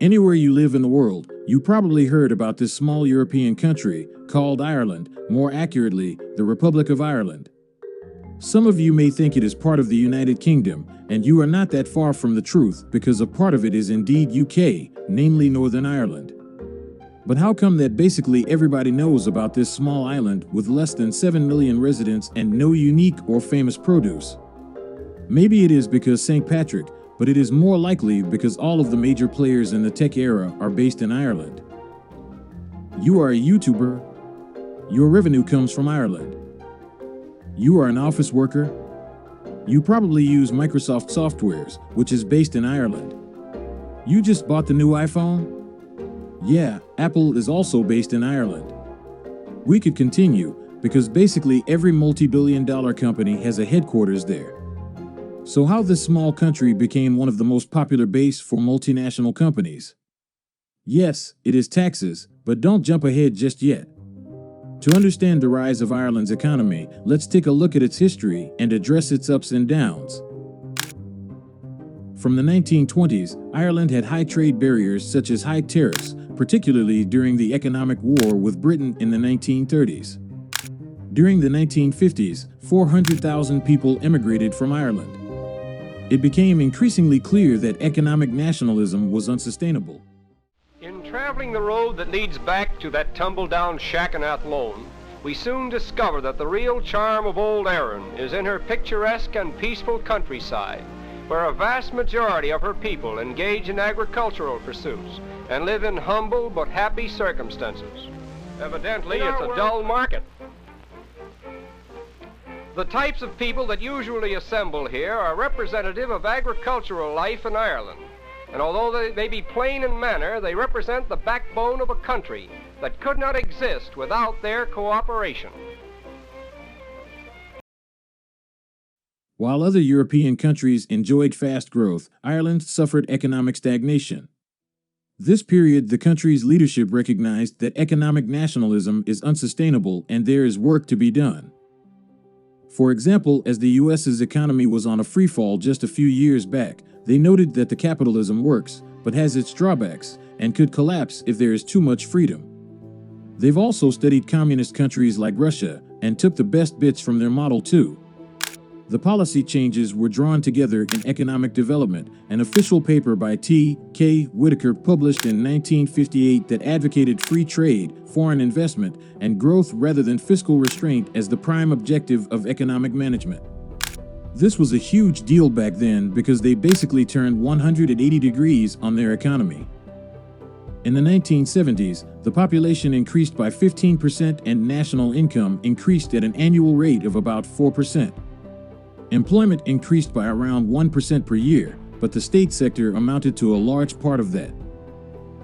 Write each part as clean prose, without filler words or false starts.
Anywhere you live in the world, you probably heard about this small European country called Ireland, more accurately, the Republic of Ireland. Some of you may think it is part of the United Kingdom, and you are not that far from the truth because a part of it is indeed UK, namely Northern Ireland. But how come that basically everybody knows about this small island with less than 7 million residents and no unique or famous produce? Maybe it is because St. Patrick, but it is more likely because all of the major players in the tech era are based in Ireland. You are a YouTuber. Your revenue comes from Ireland. You are an office worker. You probably use Microsoft softwares, which is based in Ireland. You just bought the new iPhone? Yeah, Apple is also based in Ireland. We could continue, because basically every multi-billion-dollar company has a headquarters there. So how this small country became one of the most popular base for multinational companies? Yes, it is taxes, but don't jump ahead just yet. To understand the rise of Ireland's economy, let's take a look at its history and address its ups and downs. From the 1920s, Ireland had high trade barriers such as high tariffs, particularly during the economic war with Britain in the 1930s. During the 1950s, 400,000 people emigrated from Ireland. It became increasingly clear that economic nationalism was unsustainable. In traveling the road that leads back to that tumble-down shack in Athlone, we soon discover that the real charm of Old Erin is in her picturesque and peaceful countryside, where a vast majority of her people engage in agricultural pursuits and live in humble but happy circumstances. Evidently, it's a dull market. The types of people that usually assemble here are representative of agricultural life in Ireland. And although they be plain in manner, they represent the backbone of a country that could not exist without their cooperation. While other European countries enjoyed fast growth, Ireland suffered economic stagnation. This period, the country's leadership recognized that economic nationalism is unsustainable and there is work to be done. For example, as the US's economy was on a freefall just a few years back, they noted that the capitalism works, but has its drawbacks, and could collapse if there is too much freedom. They've also studied communist countries like Russia, and took the best bits from their model too. The policy changes were drawn together in Economic Development, an official paper by T.K. Whitaker published in 1958 that advocated free trade, foreign investment, and growth rather than fiscal restraint as the prime objective of economic management. This was a huge deal back then because they basically turned 180 degrees on their economy. In the 1970s, the population increased by 15% and national income increased at an annual rate of about 4%. Employment increased by around 1% per year, but the state sector amounted to a large part of that.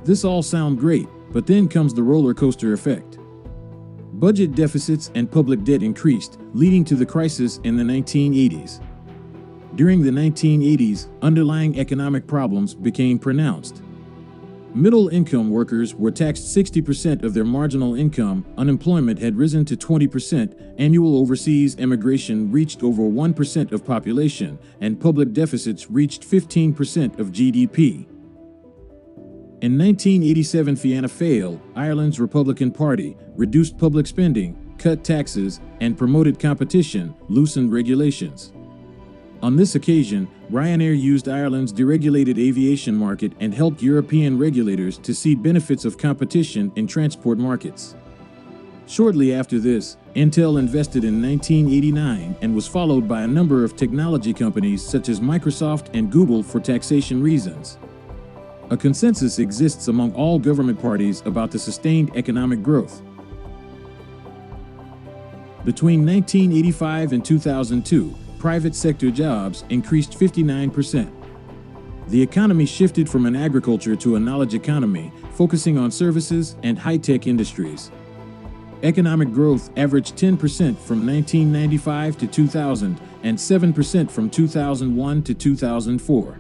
This all sounds great, but then comes the roller coaster effect. Budget deficits and public debt increased, leading to the crisis in the 1980s. During the 1980s, underlying economic problems became pronounced. Middle-income workers were taxed 60% of their marginal income, unemployment had risen to 20%, annual overseas emigration reached over 1% of population, and public deficits reached 15% of GDP. In 1987, Fianna Fáil, Ireland's Republican Party, reduced public spending, cut taxes, and promoted competition, loosened regulations. On this occasion, Ryanair used Ireland's deregulated aviation market and helped European regulators to see benefits of competition in transport markets. Shortly after this, Intel invested in 1989 and was followed by a number of technology companies such as Microsoft and Google for taxation reasons. A consensus exists among all government parties about the sustained economic growth. Between 1985 and 2002, private sector jobs increased 59%. The economy shifted from an agriculture to a knowledge economy, focusing on services and high-tech industries. Economic growth averaged 10% from 1995 to 2000 and 7% from 2001 to 2004.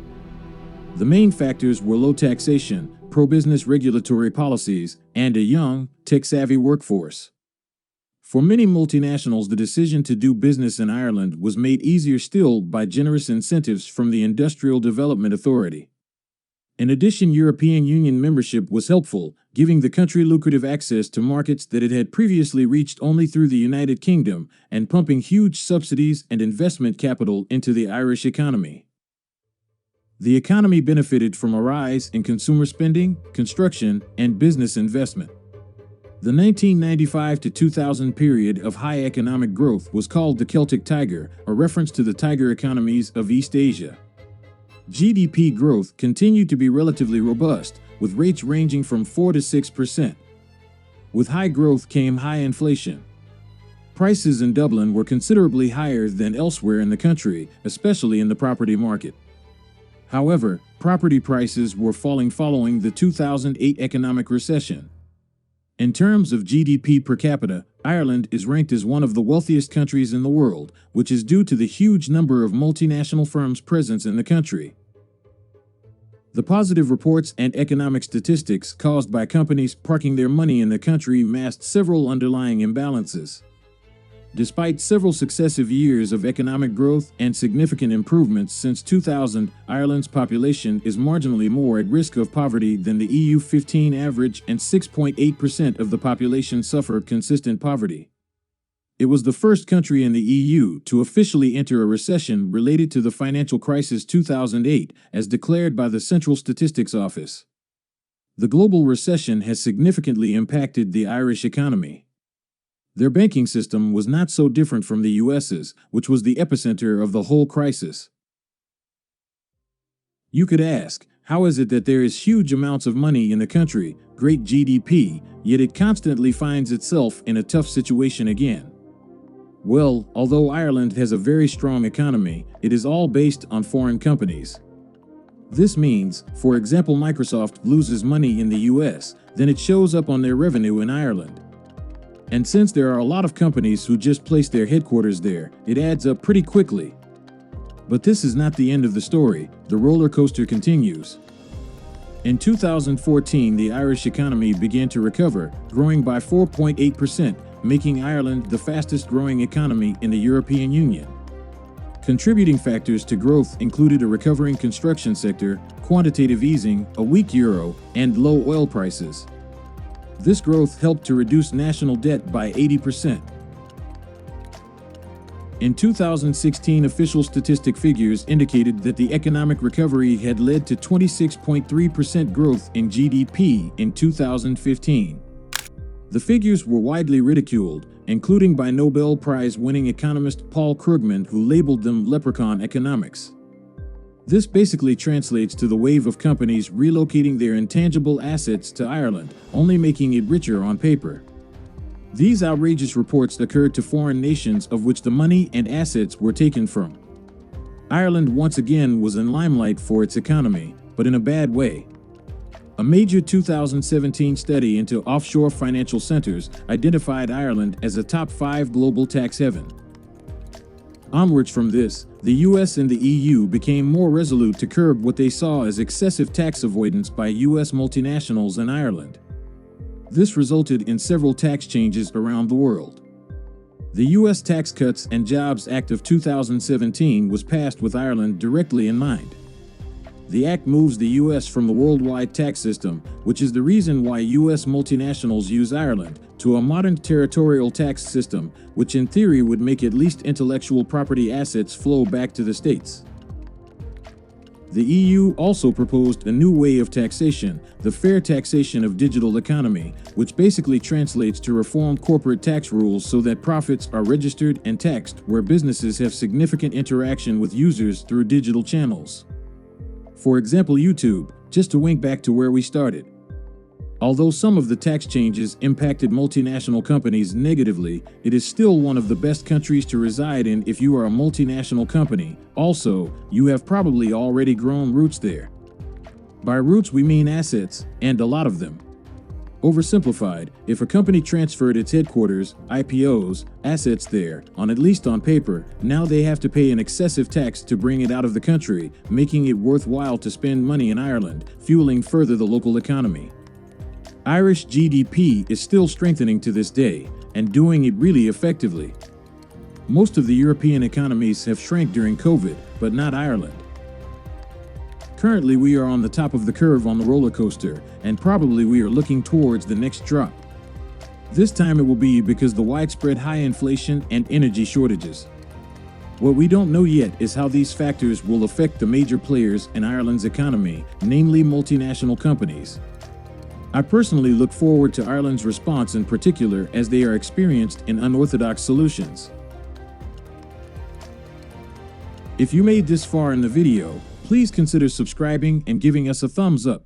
The main factors were low taxation, pro-business regulatory policies, and a young, tech-savvy workforce. For many multinationals, the decision to do business in Ireland was made easier still by generous incentives from the Industrial Development Authority. In addition, European Union membership was helpful, giving the country lucrative access to markets that it had previously reached only through the United Kingdom, and pumping huge subsidies and investment capital into the Irish economy. The economy benefited from a rise in consumer spending, construction, and business investment. The 1995 to 2000 period of high economic growth was called the Celtic Tiger, a reference to the tiger economies of East Asia. GDP growth continued to be relatively robust, with rates ranging from 4 to 6%. With high growth came high inflation. Prices in Dublin were considerably higher than elsewhere in the country, especially in the property market. However, property prices were falling following the 2008 economic recession. In terms of GDP per capita, Ireland is ranked as one of the wealthiest countries in the world, which is due to the huge number of multinational firms present in the country. The positive reports and economic statistics caused by companies parking their money in the country masked several underlying imbalances. Despite several successive years of economic growth and significant improvements since 2000, Ireland's population is marginally more at risk of poverty than the EU 15 average, and 6.8% of the population suffer consistent poverty. It was the first country in the EU to officially enter a recession related to the financial crisis 2008, as declared by the Central Statistics Office. The global recession has significantly impacted the Irish economy. Their banking system was not so different from the US's, which was the epicenter of the whole crisis. You could ask, how is it that there is huge amounts of money in the country, great GDP, yet it constantly finds itself in a tough situation again? Well, although Ireland has a very strong economy, it is all based on foreign companies. This means, for example, Microsoft loses money in the US, then it shows up on their revenue in Ireland. And since there are a lot of companies who just place their headquarters there, it adds up pretty quickly. But this is not the end of the story. The roller coaster continues. In 2014, the Irish economy began to recover, growing by 4.8%, making Ireland the fastest growing economy in the European Union. Contributing factors to growth included a recovering construction sector, quantitative easing, a weak euro, and low oil prices. This growth helped to reduce national debt by 80%. In 2016, official statistic figures indicated that the economic recovery had led to 26.3% growth in GDP in 2015. The figures were widely ridiculed, including by Nobel Prize-winning economist Paul Krugman, who labeled them leprechaun economics. This basically translates to the wave of companies relocating their intangible assets to Ireland, only making it richer on paper. These outrageous reports occurred to foreign nations of which the money and assets were taken from. Ireland once again was in limelight for its economy, but in a bad way. A major 2017 study into offshore financial centers identified Ireland as a top 5 global tax haven. Onwards from this, the US and the EU became more resolute to curb what they saw as excessive tax avoidance by US multinationals in Ireland. This resulted in several tax changes around the world. The US Tax Cuts and Jobs Act of 2017 was passed with Ireland directly in mind. The act moves the US from the worldwide tax system, which is the reason why US multinationals use Ireland, to a modern territorial tax system, which in theory would make at least intellectual property assets flow back to the states. The EU also proposed a new way of taxation, the fair taxation of digital economy, which basically translates to reform corporate tax rules so that profits are registered and taxed where businesses have significant interaction with users through digital channels. For example, YouTube, just to wink back to where we started. Although some of the tax changes impacted multinational companies negatively, it is still one of the best countries to reside in if you are a multinational company. Also, you have probably already grown roots there. By roots we mean assets, and a lot of them. Oversimplified, if a company transferred its headquarters, IPOs, assets there, at least on paper, now they have to pay an excessive tax to bring it out of the country, making it worthwhile to spend money in Ireland, fueling further the local economy. Irish GDP is still strengthening to this day, and doing it really effectively. Most of the European economies have shrank during COVID, but not Ireland. Currently, we are on the top of the curve on the roller coaster, and probably we are looking towards the next drop. This time it will be because the widespread high inflation and energy shortages. What we don't know yet is how these factors will affect the major players in Ireland's economy, namely multinational companies. I personally look forward to Ireland's response in particular, as they are experienced in unorthodox solutions. If you made this far in the video, please consider subscribing and giving us a thumbs up.